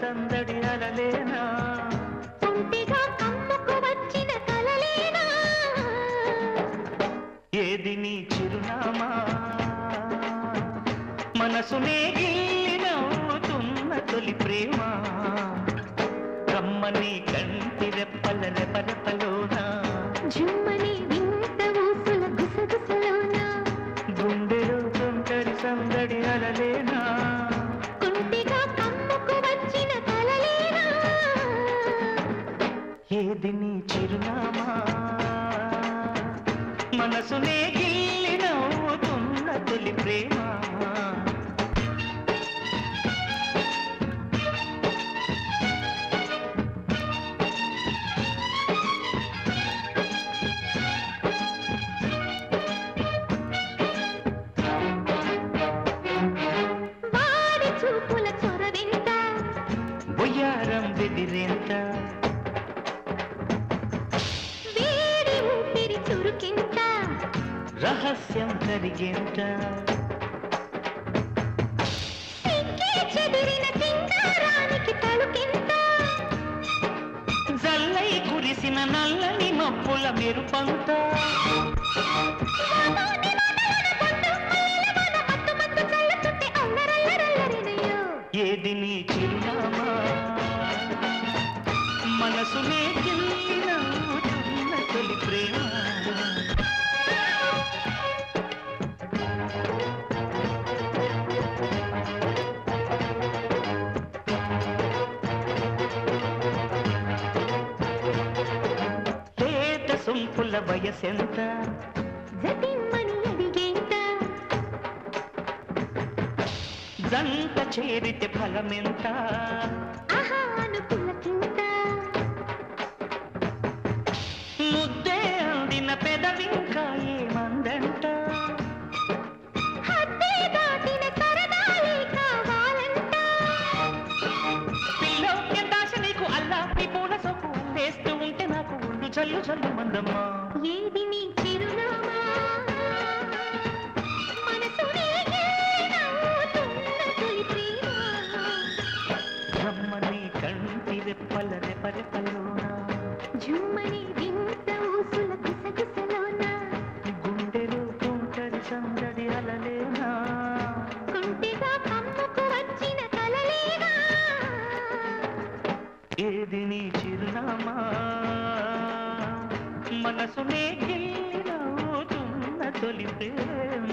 సందడి అలలేనా ఒంటిగా కమ్ముకు వచ్చిన కలలేనా ఏది నీ చిరునామా మనసునే గిల్లి నవ్వుతున్న తొలి ప్రేమ కమ్మని కంటి రెప్పల రెపరెపలోనా జుమ్మని వింత ఊసుల గుసగుసలోనా గుండెలో తొంటరి సందడి అలలేనా కుంటిగా కమ్ముకు వచ్చిన కలలేనా ఏది నీ చిరునామా మనసునే గిల్లి నవ్వుతున్న తొలి ప్రేమ వాడి చూపుల చొరవింత బొయ్యారం బెదిరేంత వేడి ఊపిరి చురుకింత రహస్యం కరిగేంత సిక్కి చెదిరిన సింగారానికి తలుకింత జల్లై కురిసిన నల్లని మబ్బుల మెరుపంత ఏది నీ చిరునామా మనసునే గిల్లి నవ్వుతున్న తొలి ప్రేమ లేత సొంపుల వయసెంత జతిమ్మని అడిగేంత జంట చేరితే ఫలమెంత ఆహా అనుకులకింత ముద్దే అందిన పెదవింకా ఏమందంట హద్దే దాటిన సరదాలే కావాలంట పిల్లౌక్య దాశ నీకు అల్లాపి పూల సొక్కు వేస్తూ ఉంటే నాకు ఉండు చల్లు చల్లు మందమ్మా ఏది నీ చిరునామా మనసునే గిల్లి నవ్వుతున్న తొలి ప్రేమ రమ్మని కంటి రెప్పల రెపరెపలోనా జుమ్మని వింత ఊసుల గుసగుసలోనా గుండెలో తుంటరి సందడి అలలేనా కుంటిగా కమ్ముకు వచ్చిన కలలేనా ఏది నీ చిరునామా మనసునే గిల్లి నవ్వుతున్న తొలి ప్రేమ